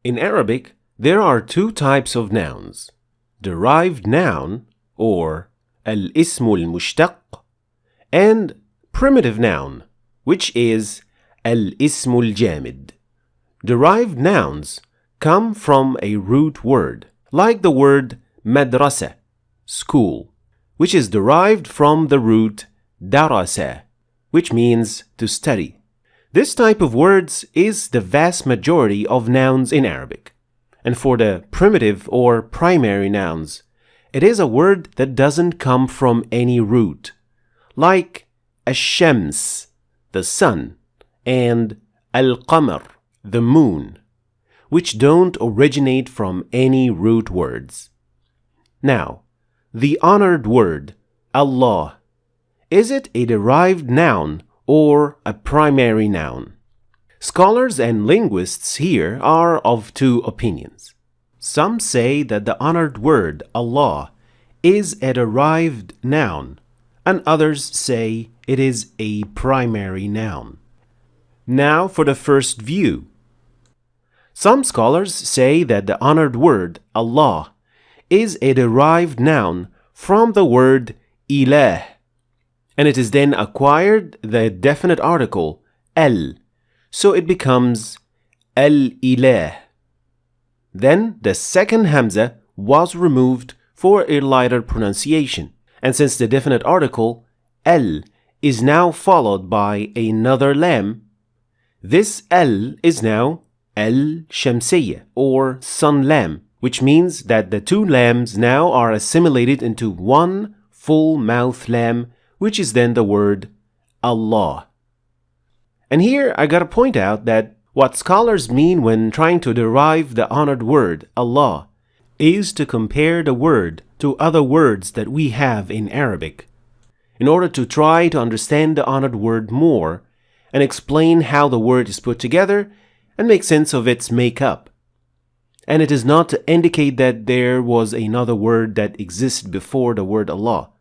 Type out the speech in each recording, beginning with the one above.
In Arabic, there are two types of nouns: derived noun, or al-ism al-mushtaq, and primitive noun, which is al-ism al-jamid. Derived nouns come from a root word, like the word madrasa, school, which is derived from the root darasa, which means to study. This type of words is the vast majority of nouns in Arabic. And for the primitive or primary nouns, it is a word that doesn't come from any root, like ash-shams, the sun, and al-qamar, the moon, which don't originate from any root words. Now, the honored word, Allah, is it a derived noun or a primary noun? Scholars and linguists here are of two opinions. Some say that the honored word Allah is a derived noun, and others say it is a primary noun. Now for the first view. Some scholars say that the honored word Allah is a derived noun from the word ilah, and it is then acquired the definite article al, so it becomes al-ilah. Then the second hamza was removed for a lighter pronunciation, and since the definite article al is now followed by another lam, this al is now al-shamsiyya, or sun lam, which means that the two lams now are assimilated into one full mouth lam, which is then the word Allah. And here I gotta point out that what scholars mean when trying to derive the honored word Allah is to compare the word to other words that we have in Arabic, in order to try to understand the honored word more and explain how the word is put together and make sense of its makeup. And it is not to indicate that there was another word that existed before the word Allah.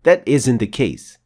That isn't the case.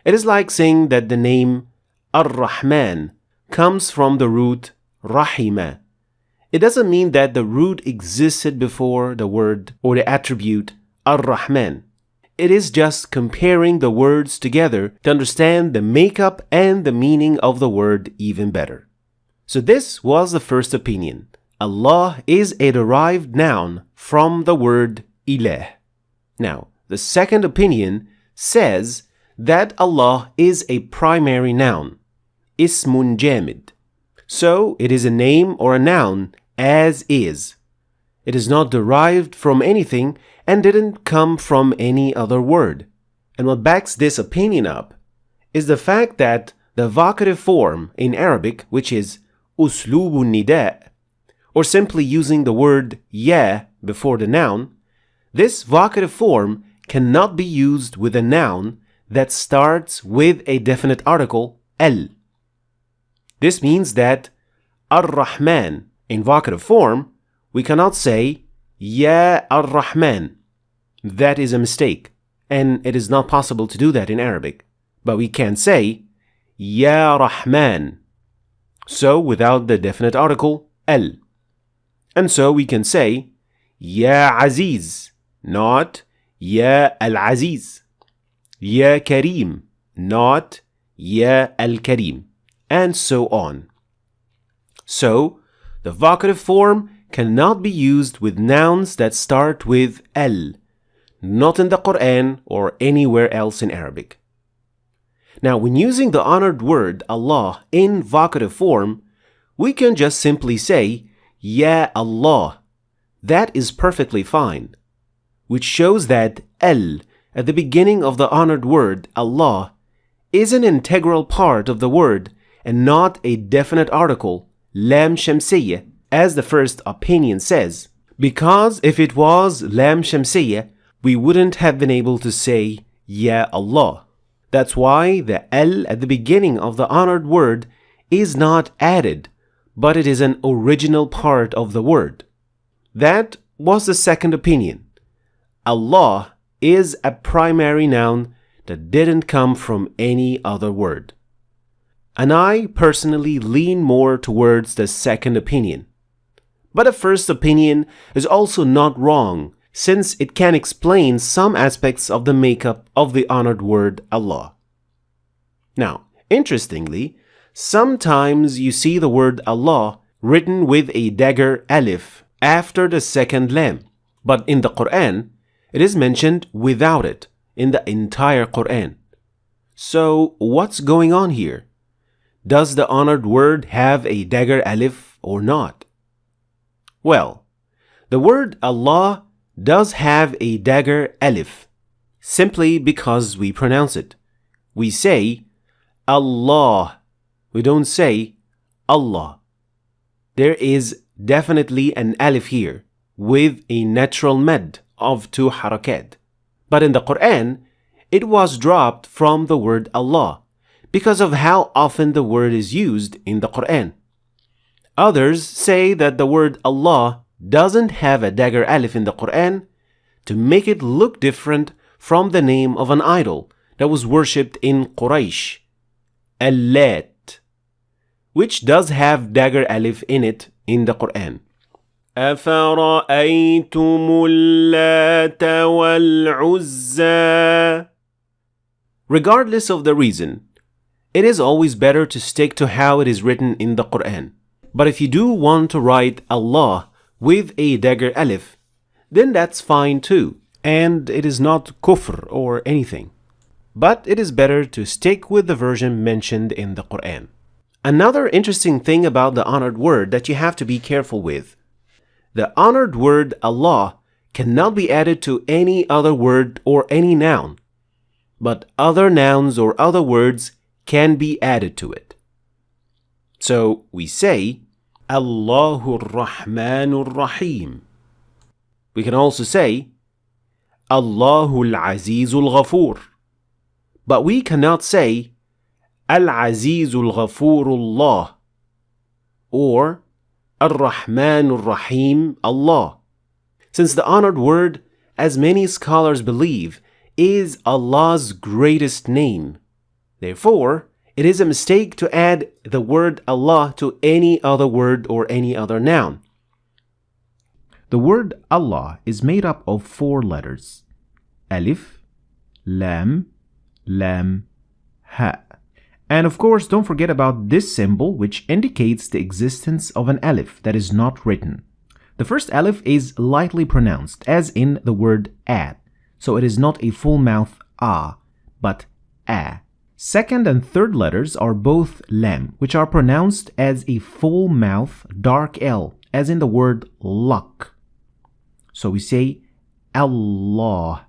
It is like saying that the name Ar-Rahman comes from the root Rahima. It doesn't mean that the root existed before the word or the attribute Ar-Rahman. It is just comparing the words together to understand the makeup and the meaning of the word even better. So this was the first opinion. Allah is a derived noun from the word ilah. Now, the second opinion says that Allah is a primary noun, ismun jamid. So it is a name or a noun as is. It is not derived from anything and didn't come from any other word. And what backs this opinion up is the fact that the vocative form in Arabic, which is uslubun nida', or simply using the word ya before the noun, this vocative form cannot be used with a noun that starts with a definite article al. This means that Ar-Rahman in vocative form, we cannot say Ya Ar-Rahman. That is a mistake, and it is not possible to do that in Arabic. But we can say Ya Rahman, so without the definite article al. And so we can say Ya Aziz, not Ya Al-Aziz. Ya Kareem, not Ya Al-Kareem, and so on. So, the vocative form cannot be used with nouns that start with al, not in the Quran or anywhere else in Arabic. Now, when using the honored word Allah in vocative form, we can just simply say Ya Allah. That is perfectly fine, which shows that al at the beginning of the honored word Allah is an integral part of the word and not a definite article, lam shamsiyya, as the first opinion says, because if it was lam shamsiyya, we wouldn't have been able to say Ya Allah. That's why the al at the beginning of the honored word is not added, but it is an original part of the word. That was the second opinion. Allah is a primary noun that didn't come from any other word. And I personally lean more towards the second opinion. But a first opinion is also not wrong, since it can explain some aspects of the makeup of the honored word Allah. Now, interestingly, sometimes you see the word Allah written with a dagger alif after the second lam, but in the Quran, it is mentioned without it in the entire Quran. So, what's going on here? Does the honored word have a dagger alif or not? Well, the word Allah does have a dagger alif, simply because we pronounce it. We say Allah. We don't say Allah. There is definitely an alif here with a natural mad of 2 harakat. But in the Quran, it was dropped from the word Allah because of how often the word is used in the Quran. Others say that the word Allah doesn't have a dagger alif in the Quran to make it look different from the name of an idol that was worshipped in Quraysh, Al-Lat, which does have dagger alif in it in the Quran. أَفَرَأَيْتُمُ اللَّاتَ وَالْعُزَّى. Regardless of the reason, it is always better to stick to how it is written in the Quran. But if you do want to write Allah with a dagger alif, then that's fine too, and it is not kufr or anything. But it is better to stick with the version mentioned in the Quran. Another interesting thing about the honored word that you have to be careful with: the honored word Allah cannot be added to any other word or any noun, but other nouns or other words can be added to it. So we say Allahur Rahmanur Rahim. We can also say Allahul Azizul Ghafur. But we cannot say Al-Azizul Ghafurullah or Ar-Rahmanur Rahim Allah, since the honored word, as many scholars believe, is Allah's greatest name. Therefore, it is a mistake to add the word Allah to any other word or any other noun. The word Allah is made up of 4 letters: Alif, Lam, Lam, Ha. And of course, don't forget about this symbol, which indicates the existence of an alif that is not written. The first alif is lightly pronounced, as in the word at, so it is not a full mouth ah, but a. Second and third letters are both lam, which are pronounced as a full mouth dark L, as in the word luck. So we say Allah,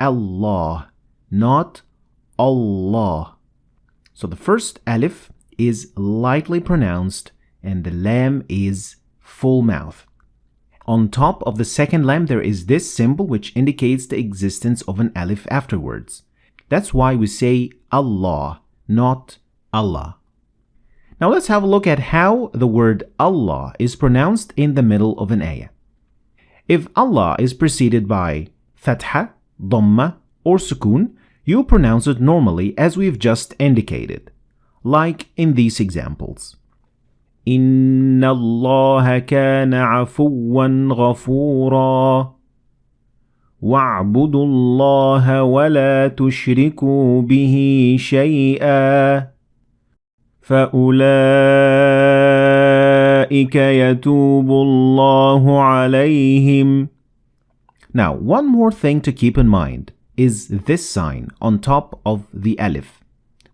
Allah, not Allah. So the first alif is lightly pronounced and the lam is full mouth. On top of the second lam there is this symbol which indicates the existence of an alif afterwards. That's why we say Allah, not Allah. Now let's have a look at how the word Allah is pronounced in the middle of an ayah. If Allah is preceded by fatha, dhamma, or sukoon, you pronounce it normally as we've just indicated, like in these examples. Inna Allah kana afuwan ghafura. وَاعْبُدُوا اللَّهَ وَلَا تُشْرِكُوا بِهِ شَيْئًا فَأُولَئِكَ يَتُوبُ اللَّهُ عَلَيْهِمْ. Now, one more thing to keep in mind is this sign on top of the alif,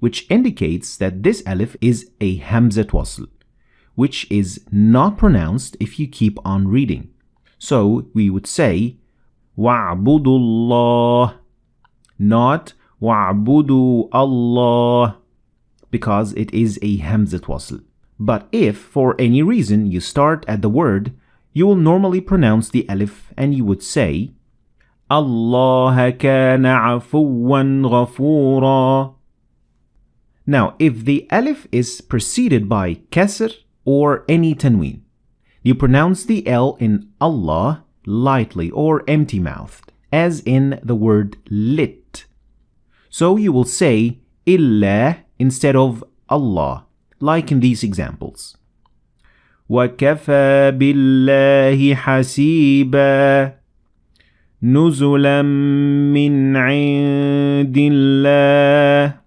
which indicates that this alif is a hamzat wasl, which is not pronounced if you keep on reading. So we would say وَاعْبُدُوا اللَّهِ, not وَاعْبُدُوا اللَّهِ, because it is a hamzat wasl. But if for any reason you start at the word, you will normally pronounce the alif and you would say Allah kana afuwan ghafura. Now, if the alif is preceded by kasr or any tanween, you pronounce the L in Allah lightly or empty-mouthed, as in the word lit. So you will say illa instead of Allah, like in these examples. وَكَفَى بِاللَّهِ حَسِيبًا نُزُلًا مِّنْ عِندِ اللَّهِ.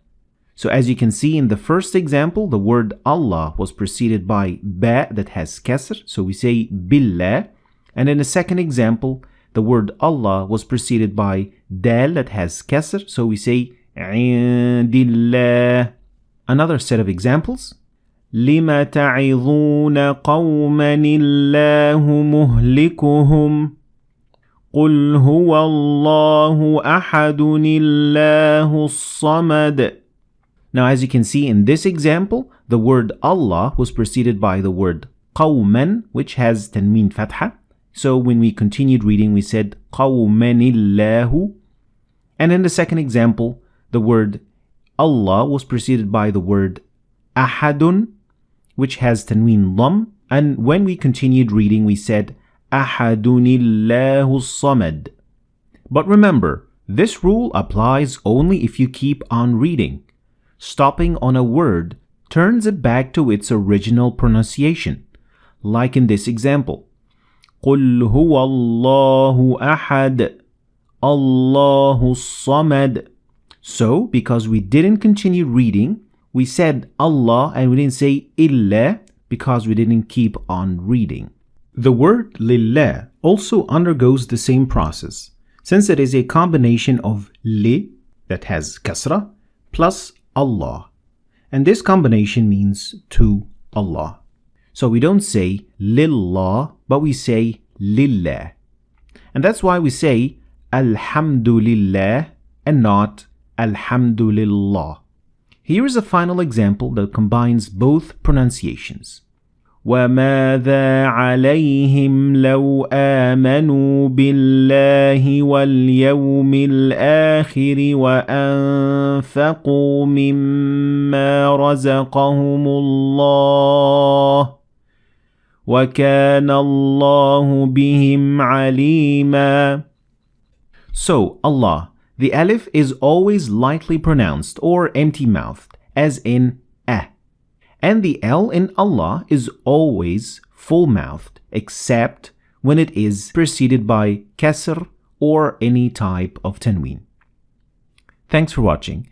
So as you can see in the first example, the word Allah was preceded by ba that has kasr, so we say billah. And in the second example, the word Allah was preceded by dal that has kasr, so we say indillah. Another set of examples. لِمَ تَعِظُونَ قَوْمًا اللَّهُ مُهْلِكُهُمْ قُلْ هُوَ اللَّهُ أَحَدٌ اللَّهُ الصَّمَدُ. Now, as you can see in this example, the word Allah was preceded by the word قَوْمًا, which has tanween fatha. So when we continued reading, we said قَوْمًا اللَّهُ. And in the second example, the word Allah was preceded by the word أحد, which has tanween lam. And when we continued reading, we said أحد الله الصمد. But remember, this rule applies only if you keep on reading. Stopping on a word turns it back to its original pronunciation, like in this example. قُلْ هُوَ اللَّهُ أَحَدٌ اللَّهُ الصَّمَدُ. So, because we didn't continue reading, we said Allah and we didn't say إِلَّا because we didn't keep on reading. The word lillah also undergoes the same process, since it is a combination of li, that has kasra, plus Allah. And this combination means to Allah. So we don't say lillah, but we say lillah. And that's why we say alhamdulillah and not alhamdulillah. Here is a final example that combines both pronunciations. وَمَاذَا عَلَيْهِمْ لَوْ آمَنُوا بِاللَّهِ وَالْيَوْمِ الْآخِرِ وَأَنفَقُوا مِمَّا رَزَقَهُمُ اللَّهُ وَكَانَ اللَّهُ بِهِمْ عَلِيمًا. So, Allah, the alif is always lightly pronounced or empty-mouthed, as in ah. And the L in Allah is always full-mouthed, except when it is preceded by kasr or any type of tanween. Thanks for watching.